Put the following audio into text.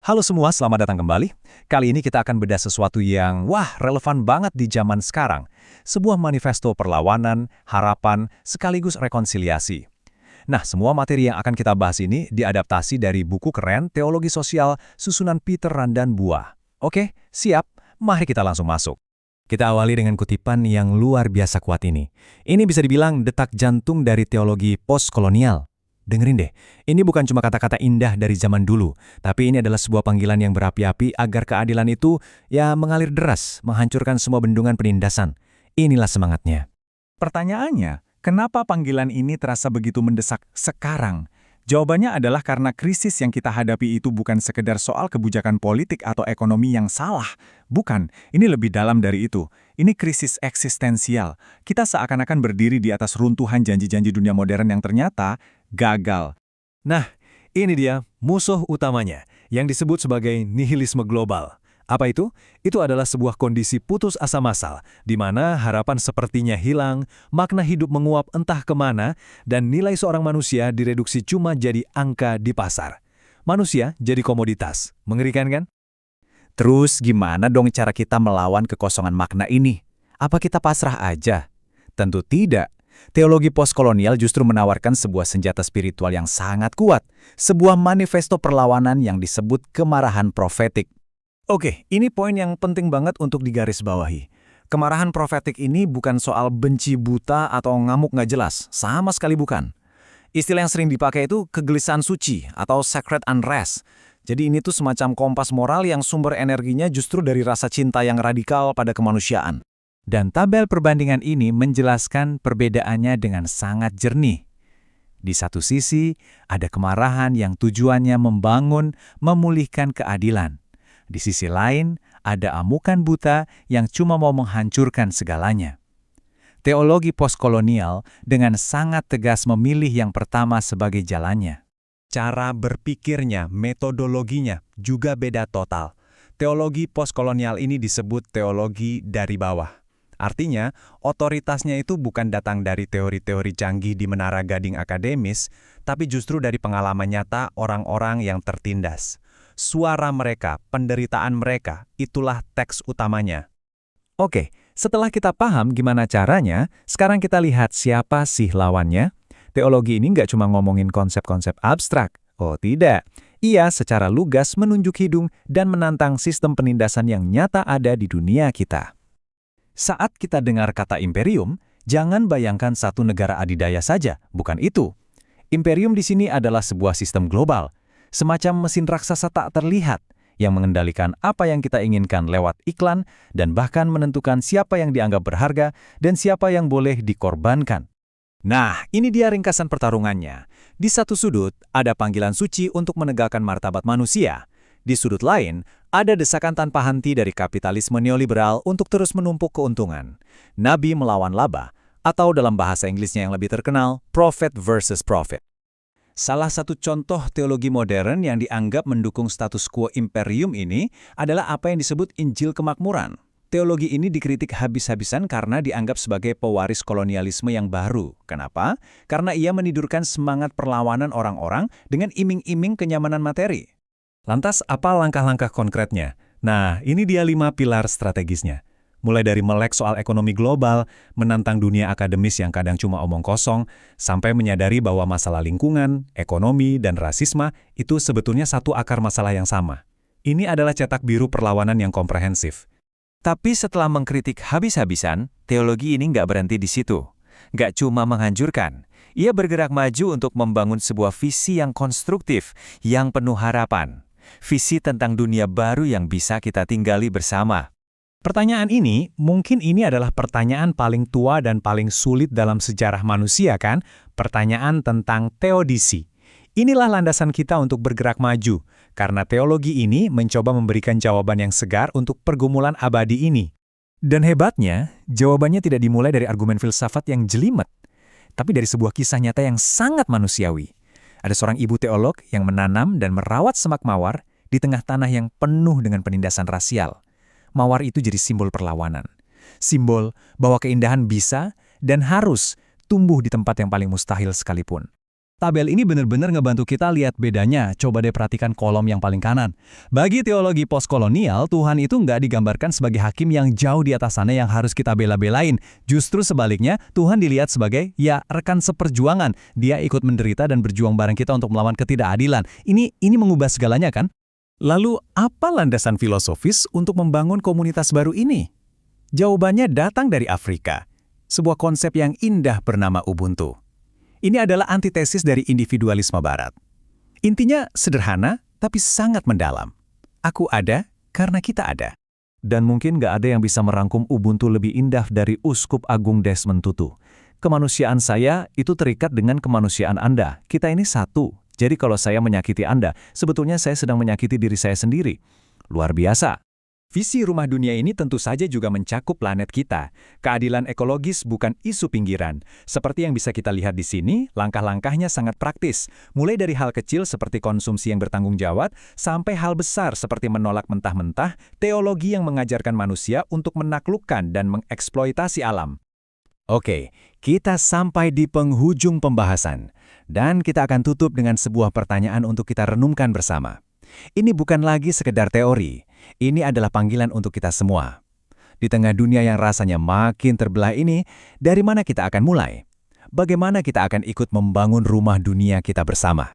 Halo semua, selamat datang kembali. Kali ini kita akan bedah sesuatu yang, relevan banget di zaman sekarang. Sebuah manifesto perlawanan, harapan, sekaligus rekonsiliasi. Nah, semua materi yang akan kita bahas ini diadaptasi dari buku keren Teologi Sosial susunan Peter Randan Buah. Oke, siap? Mari kita langsung masuk. Kita awali dengan kutipan yang luar biasa kuat ini. Ini bisa dibilang detak jantung dari teologi postkolonial. Dengerin deh, ini bukan cuma kata-kata indah dari zaman dulu, tapi ini adalah sebuah panggilan yang berapi-api agar keadilan itu mengalir deras, menghancurkan semua bendungan penindasan. Inilah semangatnya. Pertanyaannya, kenapa panggilan ini terasa begitu mendesak sekarang? Jawabannya adalah karena krisis yang kita hadapi itu bukan sekedar soal kebijakan politik atau ekonomi yang salah. Bukan, ini lebih dalam dari itu. Ini krisis eksistensial. Kita seakan-akan berdiri di atas runtuhan janji-janji dunia modern yang ternyata gagal. Nah, ini dia musuh utamanya, yang disebut sebagai nihilisme global. Apa itu? Itu adalah sebuah kondisi putus asa massal, di mana harapan sepertinya hilang, makna hidup menguap entah kemana, dan nilai seorang manusia direduksi cuma jadi angka di pasar. Manusia jadi komoditas. Mengerikan kan? Terus gimana dong cara kita melawan kekosongan makna ini? Apa kita pasrah aja? Tentu tidak. Teologi postkolonial justru menawarkan sebuah senjata spiritual yang sangat kuat, sebuah manifesto perlawanan yang disebut kemarahan profetik. Oke, ini poin yang penting banget untuk digarisbawahi. Kemarahan profetik ini bukan soal benci buta atau ngamuk nggak jelas, sama sekali bukan. Istilah yang sering dipakai itu kegelisahan suci atau sacred unrest. Jadi ini tuh semacam kompas moral yang sumber energinya justru dari rasa cinta yang radikal pada kemanusiaan. Dan tabel perbandingan ini menjelaskan perbedaannya dengan sangat jernih. Di satu sisi, ada kemarahan yang tujuannya membangun, memulihkan keadilan. Di sisi lain, ada amukan buta yang cuma mau menghancurkan segalanya. Teologi postkolonial dengan sangat tegas memilih yang pertama sebagai jalannya. Cara berpikirnya, metodologinya juga beda total. Teologi postkolonial ini disebut teologi dari bawah. Artinya, otoritasnya itu bukan datang dari teori-teori canggih di menara gading akademis, tapi justru dari pengalaman nyata orang-orang yang tertindas. Suara mereka, penderitaan mereka, itulah teks utamanya. Oke, setelah kita paham gimana caranya, sekarang kita lihat siapa sih lawannya. Teologi ini nggak cuma ngomongin konsep-konsep abstrak. Oh tidak, ia secara lugas menunjuk hidung dan menantang sistem penindasan yang nyata ada di dunia kita. Saat kita dengar kata imperium, jangan bayangkan satu negara adidaya saja, bukan itu. Imperium di sini adalah sebuah sistem global, semacam mesin raksasa tak terlihat yang mengendalikan apa yang kita inginkan lewat iklan dan bahkan menentukan siapa yang dianggap berharga dan siapa yang boleh dikorbankan. Nah, ini dia ringkasan pertarungannya. Di satu sudut, ada panggilan suci untuk menegakkan martabat manusia. Di sudut lain, ada desakan tanpa henti dari kapitalisme neoliberal untuk terus menumpuk keuntungan. Nabi melawan laba, atau dalam bahasa Inggrisnya yang lebih terkenal, prophet versus prophet. Salah satu contoh teologi modern yang dianggap mendukung status quo imperium ini adalah apa yang disebut Injil Kemakmuran. Teologi ini dikritik habis-habisan karena dianggap sebagai pewaris kolonialisme yang baru. Kenapa? Karena ia menidurkan semangat perlawanan orang-orang dengan iming-iming kenyamanan materi. Lantas, apa langkah-langkah konkretnya? Nah, ini dia 5 pilar strategisnya. Mulai dari melek soal ekonomi global, menantang dunia akademis yang kadang cuma omong kosong, sampai menyadari bahwa masalah lingkungan, ekonomi, dan rasisme itu sebetulnya satu akar masalah yang sama. Ini adalah cetak biru perlawanan yang komprehensif. Tapi setelah mengkritik habis-habisan, teologi ini nggak berhenti di situ. Nggak cuma menghancurkan, ia bergerak maju untuk membangun sebuah visi yang konstruktif, yang penuh harapan. Visi tentang dunia baru yang bisa kita tinggali bersama. Pertanyaan ini, mungkin ini adalah pertanyaan paling tua dan paling sulit dalam sejarah manusia kan? Pertanyaan tentang teodisi. Inilah landasan kita untuk bergerak maju, karena teologi ini mencoba memberikan jawaban yang segar untuk pergumulan abadi ini. Dan hebatnya, jawabannya tidak dimulai dari argumen filsafat yang jelimet, tapi dari sebuah kisah nyata yang sangat manusiawi. Ada seorang ibu teolog yang menanam dan merawat semak mawar di tengah tanah yang penuh dengan penindasan rasial. Mawar itu jadi simbol perlawanan. Simbol bahwa keindahan bisa dan harus tumbuh di tempat yang paling mustahil sekalipun. Tabel ini benar-benar ngebantu kita lihat bedanya. Coba deh perhatikan kolom yang paling kanan. Bagi teologi postkolonial, Tuhan itu nggak digambarkan sebagai hakim yang jauh di atas sana yang harus kita bela-belain. Justru sebaliknya, Tuhan dilihat sebagai, ya, rekan seperjuangan. Dia ikut menderita dan berjuang bareng kita untuk melawan ketidakadilan. Ini mengubah segalanya kan? Lalu, apa landasan filosofis untuk membangun komunitas baru ini? Jawabannya datang dari Afrika, sebuah konsep yang indah bernama Ubuntu. Ini adalah antitesis dari individualisme Barat. Intinya sederhana, tapi sangat mendalam. Aku ada karena kita ada. Dan mungkin nggak ada yang bisa merangkum Ubuntu lebih indah dari Uskup Agung Desmond Tutu. Kemanusiaan saya itu terikat dengan kemanusiaan Anda. Kita ini satu. Jadi kalau saya menyakiti Anda, sebetulnya saya sedang menyakiti diri saya sendiri. Luar biasa. Visi rumah dunia ini tentu saja juga mencakup planet kita. Keadilan ekologis bukan isu pinggiran. Seperti yang bisa kita lihat di sini, langkah-langkahnya sangat praktis. Mulai dari hal kecil seperti konsumsi yang bertanggung jawab, sampai hal besar seperti menolak mentah-mentah, teologi yang mengajarkan manusia untuk menaklukkan dan mengeksploitasi alam. Oke, kita sampai di penghujung pembahasan. Dan kita akan tutup dengan sebuah pertanyaan untuk kita renungkan bersama. Ini bukan lagi sekedar teori. Ini adalah panggilan untuk kita semua. Di tengah dunia yang rasanya makin terbelah ini, dari mana kita akan mulai? Bagaimana kita akan ikut membangun rumah dunia kita bersama?